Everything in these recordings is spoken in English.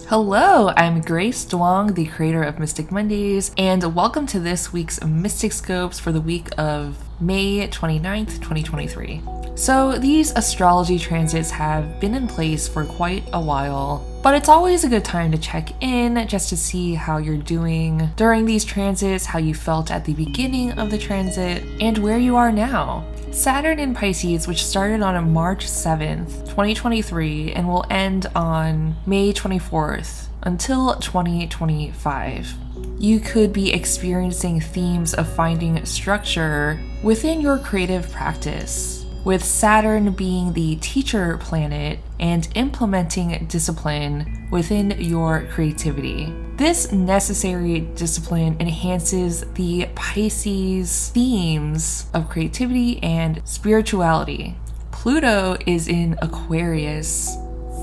Hello, I'm Grace Duong, the creator of Mystic Mondays, and welcome to this week's Mysticscopes for the week of May 29th, 2023. So these astrology transits have been in place for quite a while, but it's always a good time to check in just to see how you're doing during these transits, how you felt at the beginning of the transit, and where you are now. Saturn in Pisces, which started on March 7th, 2023, and will end on May 24th until 2025. You could be experiencing themes of finding structure within your creative practice, with Saturn being the teacher planet and implementing discipline within your creativity. This necessary discipline enhances the Pisces themes of creativity and spirituality. Pluto is in Aquarius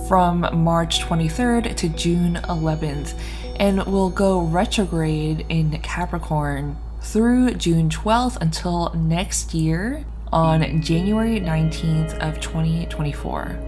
from March 23rd to June 11th and will go retrograde in Capricorn through June 12th until next year on January 19th of 2024.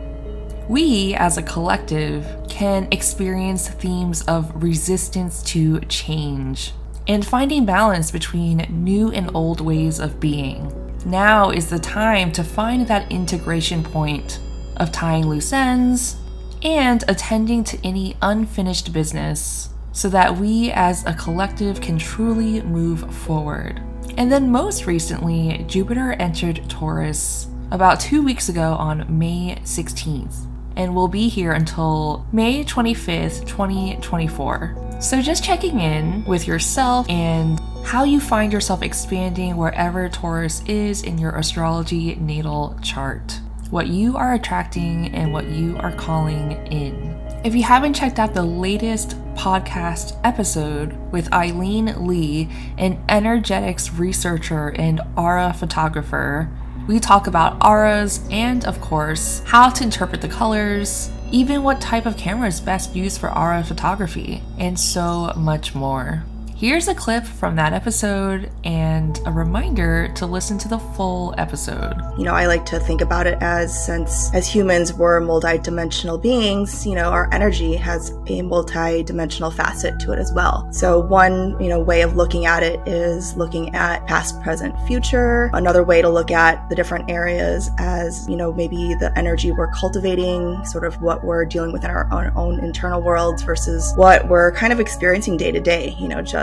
We, as a collective, can experience themes of resistance to change and finding balance between new and old ways of being. Now is the time to find that integration point of tying loose ends and attending to any unfinished business so that we as a collective can truly move forward. And then most recently, Jupiter entered Taurus about 2 weeks ago on May 16th and will be here until May 25th, 2024. So just checking in with yourself and how you find yourself expanding wherever Taurus is in your astrology natal chart, what you are attracting and what you are calling in. If you haven't checked out the latest podcast episode with Eileen Lee, an energetics researcher and aura photographer, we talk about auras and, of course, how to interpret the colors, even what type of camera is best used for aura photography, and so much more. Here's a clip from that episode and a reminder to listen to the full episode. I like to think about it since as humans we're multi-dimensional beings, our energy has a multi-dimensional facet to it as well. So one, way of looking at it is looking at past, present, future. Another way to look at the different areas as, maybe the energy we're cultivating, sort of what we're dealing with in our own internal worlds versus what we're kind of experiencing day to day,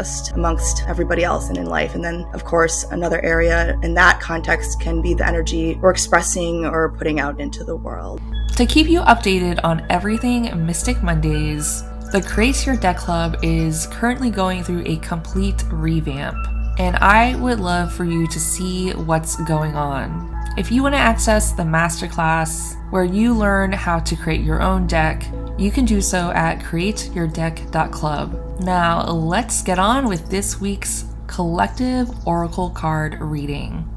just amongst everybody else and in life. And then, of course, another area in that context can be the energy we're expressing or putting out into the world. To keep you updated on everything Mystic Mondays, the Create Your Deck Club is currently going through a complete revamp, and I would love for you to see what's going on. If you want to access the Masterclass, where you learn how to create your own deck, you can do so at createyourdeck.club. Now, let's get on with this week's collective oracle card reading.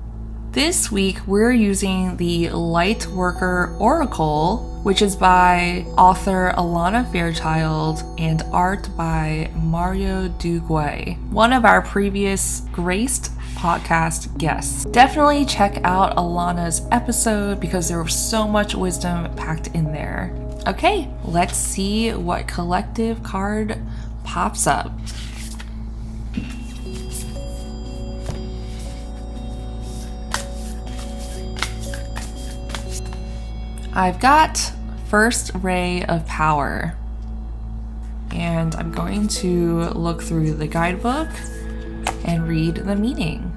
This week, we're using the Lightworker Oracle, which is by author Alana Fairchild and art by Mario Duguay, one of our previous Graced podcast guests. Definitely check out Alana's episode because there was so much wisdom packed in there. Okay, let's see what collective card pops up. I've got First Ray of Power, and I'm going to look through the guidebook and read the meaning.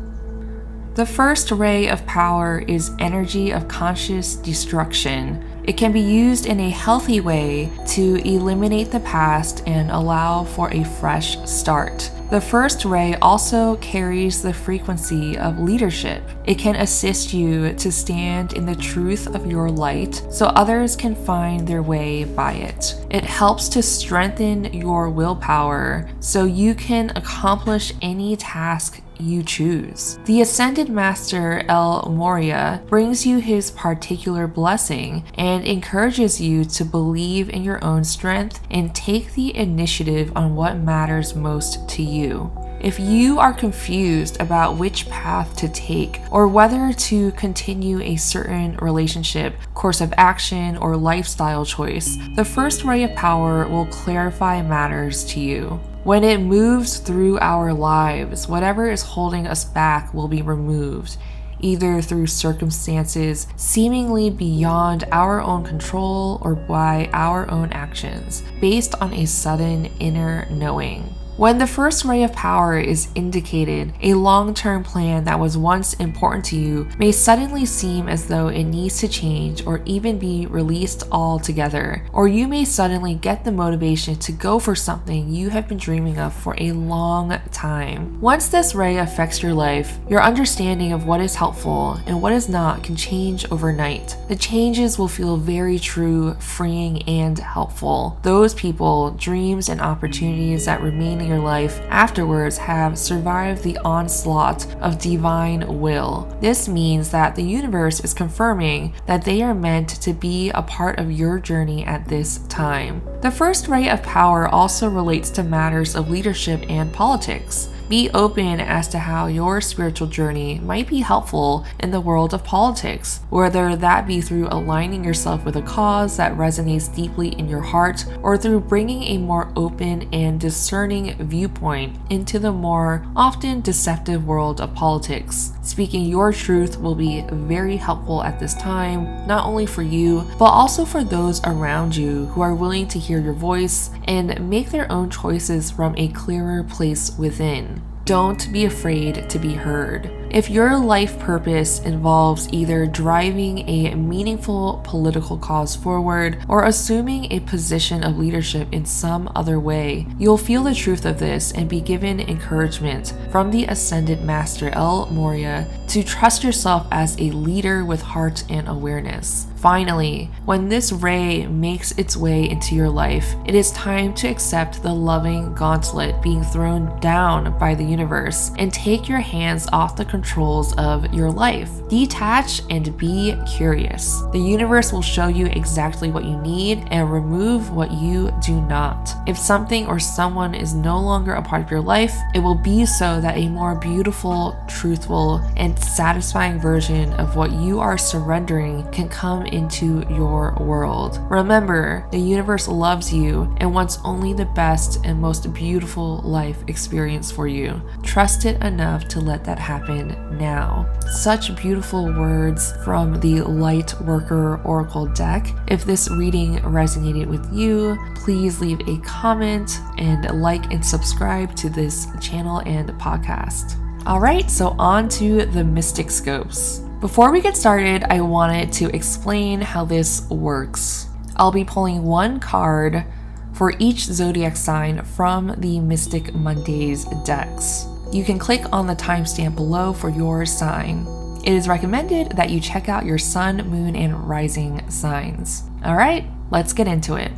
The first ray of power is energy of conscious destruction. It can be used in a healthy way to eliminate the past and allow for a fresh start. The first ray also carries the frequency of leadership. It can assist you to stand in the truth of your light so others can find their way by it. It helps to strengthen your willpower so you can accomplish any task you choose. The Ascended Master El Moria brings you his particular blessing and encourages you to believe in your own strength and take the initiative on what matters most to you. If you are confused about which path to take or whether to continue a certain relationship, course of action, or lifestyle choice, the first ray of power will clarify matters to you. When it moves through our lives, whatever is holding us back will be removed, either through circumstances seemingly beyond our own control or by our own actions, based on a sudden inner knowing. When the first ray of power is indicated, a long-term plan that was once important to you may suddenly seem as though it needs to change or even be released altogether, or you may suddenly get the motivation to go for something you have been dreaming of for a long time. Once this ray affects your life, your understanding of what is helpful and what is not can change overnight. The changes will feel very true, freeing, and helpful. Those people, dreams, and opportunities that remain in your life afterwards have survived the onslaught of divine will. This means that the universe is confirming that they are meant to be a part of your journey at this time. The first ray of power also relates to matters of leadership and politics. Be open as to how your spiritual journey might be helpful in the world of politics, whether that be through aligning yourself with a cause that resonates deeply in your heart, or through bringing a more open and discerning viewpoint into the more often deceptive world of politics. Speaking your truth will be very helpful at this time, not only for you, but also for those around you who are willing to hear your voice and make their own choices from a clearer place within. Don't be afraid to be heard. If your life purpose involves either driving a meaningful political cause forward or assuming a position of leadership in some other way, you'll feel the truth of this and be given encouragement from the Ascended Master El Moria to trust yourself as a leader with heart and awareness. Finally, when this ray makes its way into your life, it is time to accept the loving gauntlet being thrown down by the universe and take your hands off the controls of your life. Detach and be curious. The universe will show you exactly what you need and remove what you do not. If something or someone is no longer a part of your life, it will be so that a more beautiful, truthful, and satisfying version of what you are surrendering can come into your world. Remember, the universe loves you and wants only the best and most beautiful life experience for you. Trust it enough to let that happen now. Such beautiful words from the Lightworker Oracle deck. If this reading resonated with you, please leave a comment and like and subscribe to this channel and podcast. Alright, so on to the Mysticscopes. Before we get started, I wanted to explain how this works. I'll be pulling one card for each zodiac sign from the Mystic Mondays decks. You can click on the timestamp below for your sign. It is recommended that you check out your sun, moon, and rising signs. Alright, let's get into it.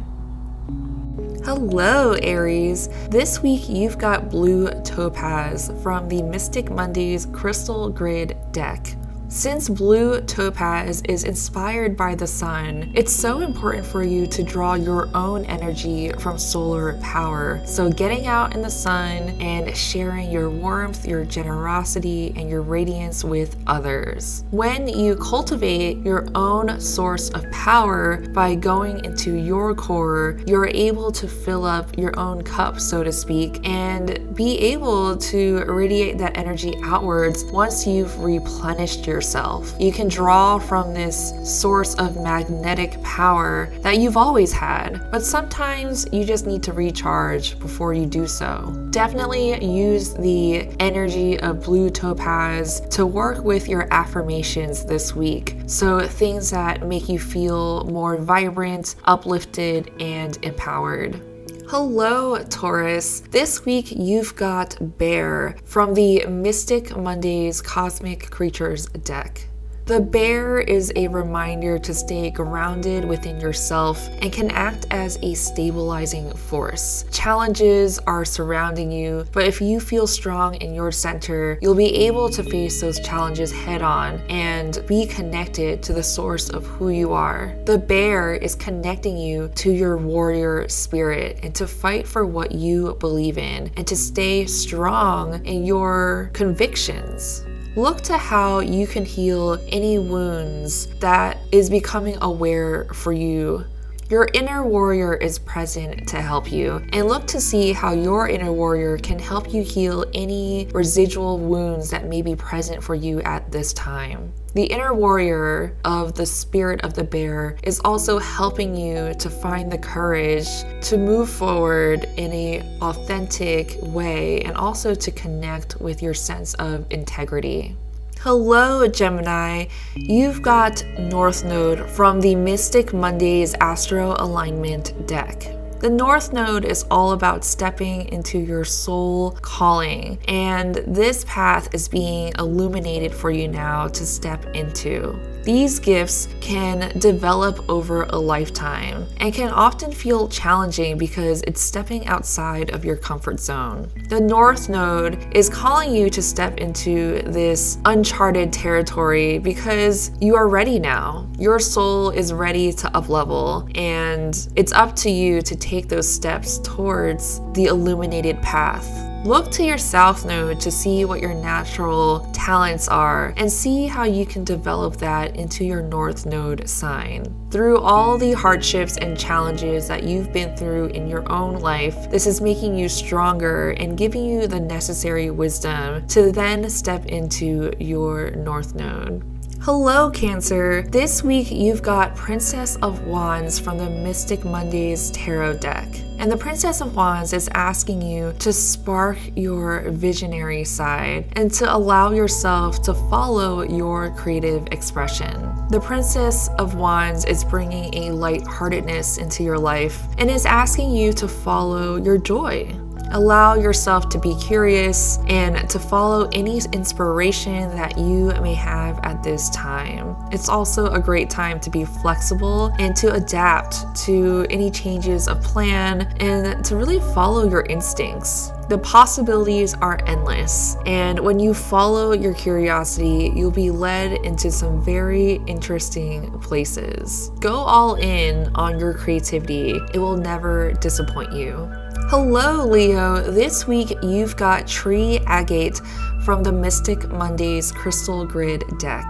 Hello, Aries. This week you've got Blue Topaz from the Mystic Mondays Crystal Grid deck. Since Blue Topaz is inspired by the sun, it's so important for you to draw your own energy from solar power. So getting out in the sun and sharing your warmth, your generosity, and your radiance with others. When you cultivate your own source of power by going into your core, you're able to fill up your own cup, so to speak, and be able to radiate that energy outwards once you've replenished yourself. You can draw from this source of magnetic power that you've always had, but sometimes you just need to recharge before you do so. Definitely use the energy of Blue Topaz to work with your affirmations this week. So things that make you feel more vibrant, uplifted, and empowered. Hello, Taurus. This week you've got Bear from the Mystic Mondays Cosmic Creatures deck. The bear is a reminder to stay grounded within yourself and can act as a stabilizing force. Challenges are surrounding you, but if you feel strong in your center, you'll be able to face those challenges head on and be connected to the source of who you are. The bear is connecting you to your warrior spirit and to fight for what you believe in and to stay strong in your convictions. Look to how you can heal any wounds that is becoming aware for you. Your inner warrior is present to help you, and look to see how your inner warrior can help you heal any residual wounds that may be present for you at this time. The inner warrior of the spirit of the bear is also helping you to find the courage to move forward in an authentic way and also to connect with your sense of integrity. Hello, Gemini. You've got North Node from the Mystic Mondays Astro Alignment deck. The North Node is all about stepping into your soul calling, and this path is being illuminated for you now to step into. These gifts can develop over a lifetime and can often feel challenging because it's stepping outside of your comfort zone. The North Node is calling you to step into this uncharted territory because you are ready now. Your soul is ready to up-level, and it's up to you to take those steps towards the illuminated path. Look to your South Node to see what your natural talents are and see how you can develop that into your North Node sign. Through all the hardships and challenges that you've been through in your own life, this is making you stronger and giving you the necessary wisdom to then step into your North Node. Hello, Cancer. This week you've got Princess of Wands from the Mystic Mondays Tarot deck. And the Princess of Wands is asking you to spark your visionary side and to allow yourself to follow your creative expression. The Princess of Wands is bringing a lightheartedness into your life and is asking you to follow your joy. Allow yourself to be curious and to follow any inspiration that you may have at this time. It's also a great time to be flexible and to adapt to any changes of plan and to really follow your instincts. The possibilities are endless, and when you follow your curiosity, you'll be led into some very interesting places. Go all in on your creativity. It will never disappoint you. Hello, Leo. This week you've got Tree Agate from the Mystic Mondays Crystal Grid deck.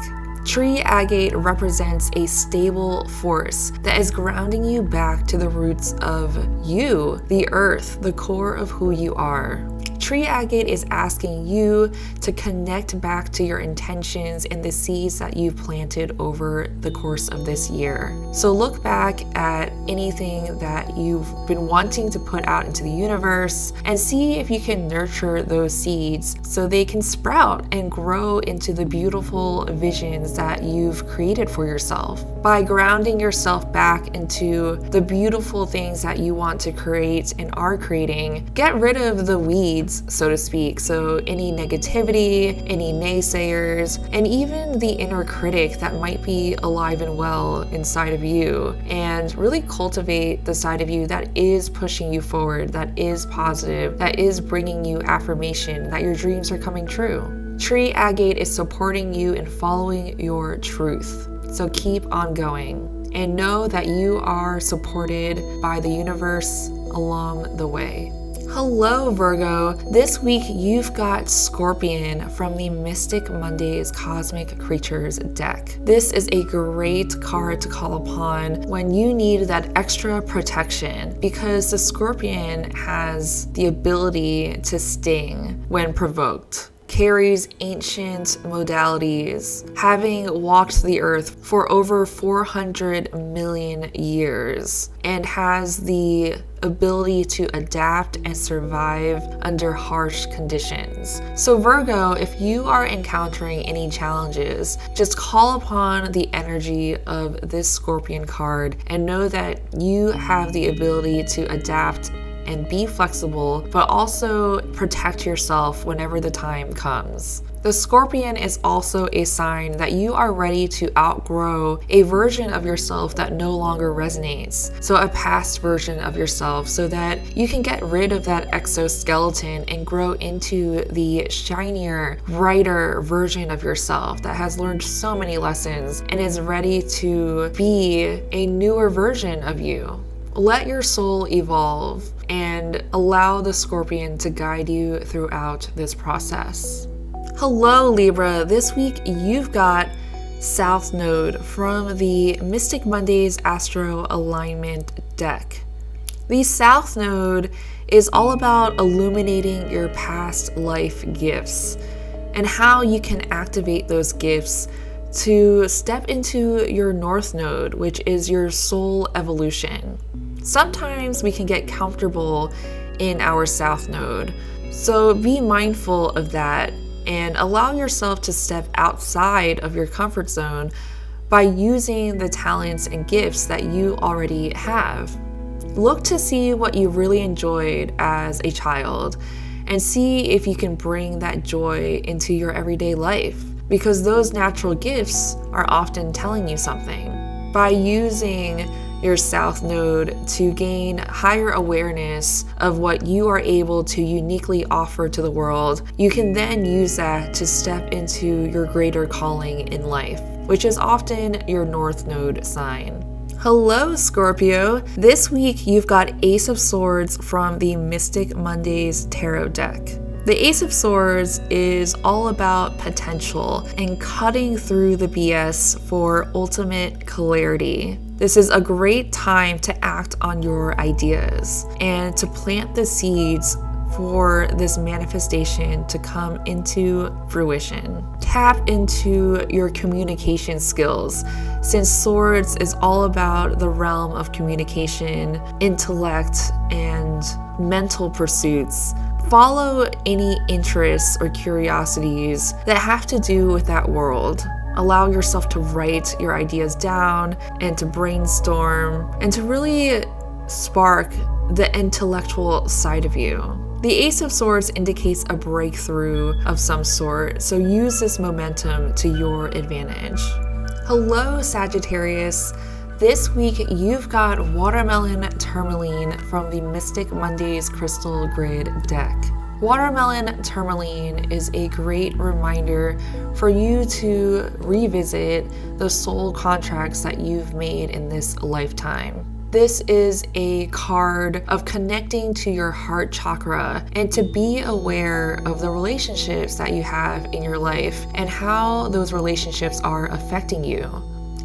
Tree Agate represents a stable force that is grounding you back to the roots of you, the earth, the core of who you are. Tree Agate is asking you to connect back to your intentions and the seeds that you've planted over the course of this year. So look back at anything that you've been wanting to put out into the universe and see if you can nurture those seeds so they can sprout and grow into the beautiful visions that you've created for yourself. By grounding yourself back into the beautiful things that you want to create and are creating, get rid of the weeds, so to speak. So any negativity, any naysayers, and even the inner critic that might be alive and well inside of you, and really cultivate the side of you that is pushing you forward, that is positive, that is bringing you affirmation that your dreams are coming true. Tree Agate is supporting you in following your truth. So keep on going and know that you are supported by the universe along the way. Hello, Virgo. This week you've got Scorpion from the Mystic Mondays Cosmic Creatures deck. This is a great card to call upon when you need that extra protection because the Scorpion has the ability to sting when provoked. Carries ancient modalities, having walked the earth for over 400 million years, and has the ability to adapt and survive under harsh conditions. So Virgo, if you are encountering any challenges, just call upon the energy of this Scorpion card and know that you have the ability to adapt and be flexible, but also protect yourself whenever the time comes. The Scorpion is also a sign that you are ready to outgrow a version of yourself that no longer resonates. So a past version of yourself, so that you can get rid of that exoskeleton and grow into the shinier, brighter version of yourself that has learned so many lessons and is ready to be a newer version of you. Let your soul evolve and allow the Scorpion to guide you throughout this process. Hello Libra, this week you've got South Node from the Mystic Mondays Astro Alignment deck. The South Node is all about illuminating your past life gifts and how you can activate those gifts to step into your North Node, which is your soul evolution. Sometimes we can get comfortable in our South Node, so be mindful of that and allow yourself to step outside of your comfort zone by using the talents and gifts that you already have. Look to see what you really enjoyed as a child and see if you can bring that joy into your everyday life, because those natural gifts are often telling you something. By using your South Node to gain higher awareness of what you are able to uniquely offer to the world, you can then use that to step into your greater calling in life, which is often your North Node sign. Hello Scorpio! This week you've got Ace of Swords from the Mystic Mondays Tarot deck. The Ace of Swords is all about potential and cutting through the BS for ultimate clarity. This is a great time to act on your ideas and to plant the seeds for this manifestation to come into fruition. Tap into your communication skills, since Swords is all about the realm of communication, intellect, and mental pursuits. Follow any interests or curiosities that have to do with that world. Allow yourself to write your ideas down and to brainstorm and to really spark the intellectual side of you. The Ace of Swords indicates a breakthrough of some sort, so use this momentum to your advantage. Hello Sagittarius. This week you've got Watermelon Tourmaline from the Mystic Mondays Crystal Grid deck. Watermelon Tourmaline is a great reminder for you to revisit the soul contracts that you've made in this lifetime. This is a card of connecting to your heart chakra and to be aware of the relationships that you have in your life and how those relationships are affecting you.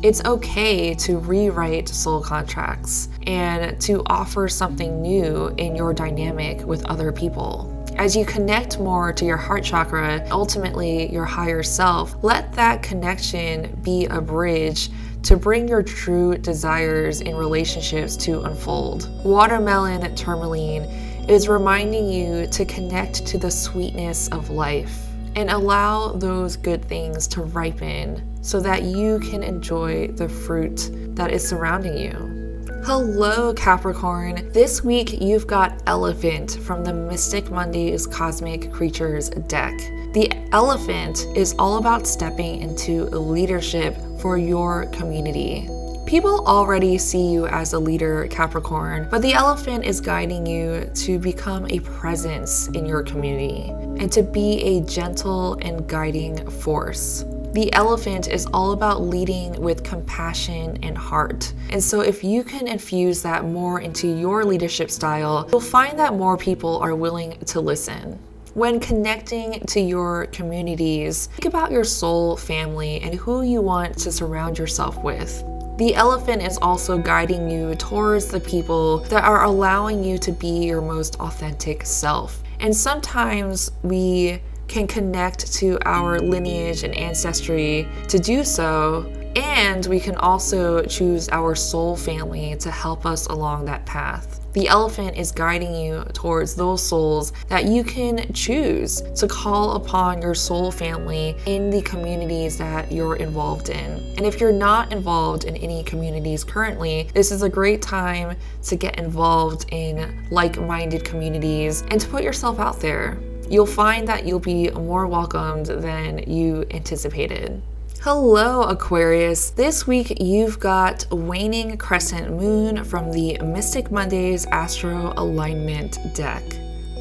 It's okay to rewrite soul contracts and to offer something new in your dynamic with other people. As you connect more to your heart chakra, ultimately your higher self, let that connection be a bridge to bring your true desires in relationships to unfold. Watermelon Tourmaline is reminding you to connect to the sweetness of life and allow those good things to ripen so that you can enjoy the fruit that is surrounding you. Hello Capricorn, this week you've got Elephant from the Mystic Mondays Cosmic Creatures deck. The Elephant is all about stepping into leadership for your community. People already see you as a leader, Capricorn, but the Elephant is guiding you to become a presence in your community and to be a gentle and guiding force. The Elephant is all about leading with compassion and heart. And so if you can infuse that more into your leadership style, you'll find that more people are willing to listen. When connecting to your communities, think about your soul family and who you want to surround yourself with. The Elephant is also guiding you towards the people that are allowing you to be your most authentic self. And sometimes we can connect to our lineage and ancestry to do so, and we can also choose our soul family to help us along that path. The elephant is guiding you towards those souls that you can choose to call upon your soul family in the communities that you're involved in. And if you're not involved in any communities currently, this is a great time to get involved in like-minded communities and to put yourself out there. You'll find that you'll be more welcomed than you anticipated. Hello, Aquarius. This week you've got waning crescent moon from the Mystic Mondays Astro Alignment deck.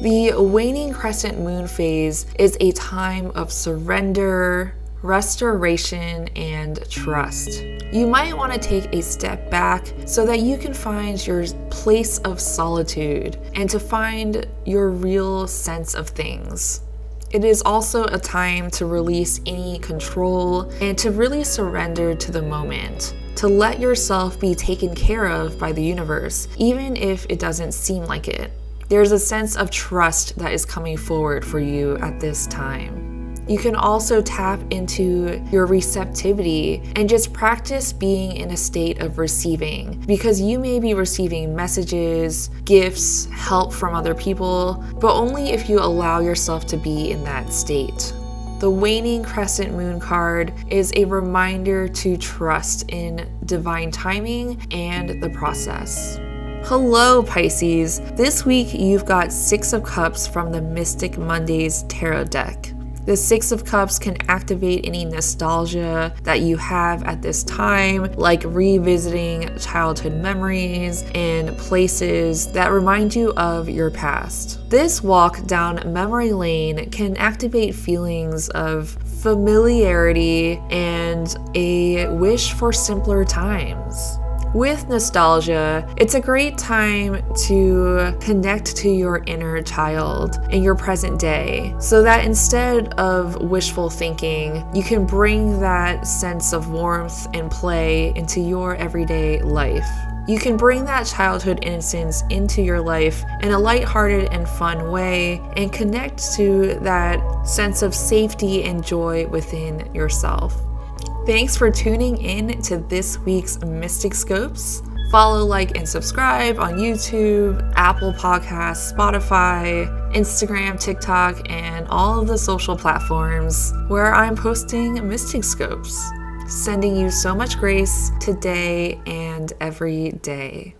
The waning crescent moon phase is a time of surrender, restoration, and trust. You might want to take a step back so that you can find your place of solitude and to find your real sense of things. It is also a time to release any control and to really surrender to the moment, to let yourself be taken care of by the universe, even if it doesn't seem like it. There's a sense of trust that is coming forward for you at this time. You can also tap into your receptivity and just practice being in a state of receiving, because you may be receiving messages, gifts, help from other people, but only if you allow yourself to be in that state. The waning crescent moon card is a reminder to trust in divine timing and the process. Hello, Pisces. This week you've got 6 of Cups from the Mystic Mondays Tarot deck. The 6 of Cups can activate any nostalgia that you have at this time, like revisiting childhood memories and places that remind you of your past. This walk down memory lane can activate feelings of familiarity and a wish for simpler times. With nostalgia, it's a great time to connect to your inner child in your present day, so that instead of wishful thinking, you can bring that sense of warmth and play into your everyday life. You can bring that childhood innocence into your life in a lighthearted and fun way and connect to that sense of safety and joy within yourself. Thanks for tuning in to this week's Mysticscopes. Follow, like, and subscribe on YouTube, Apple Podcasts, Spotify, Instagram, TikTok, and all of the social platforms where I'm posting Mysticscopes. Sending you so much grace today and every day.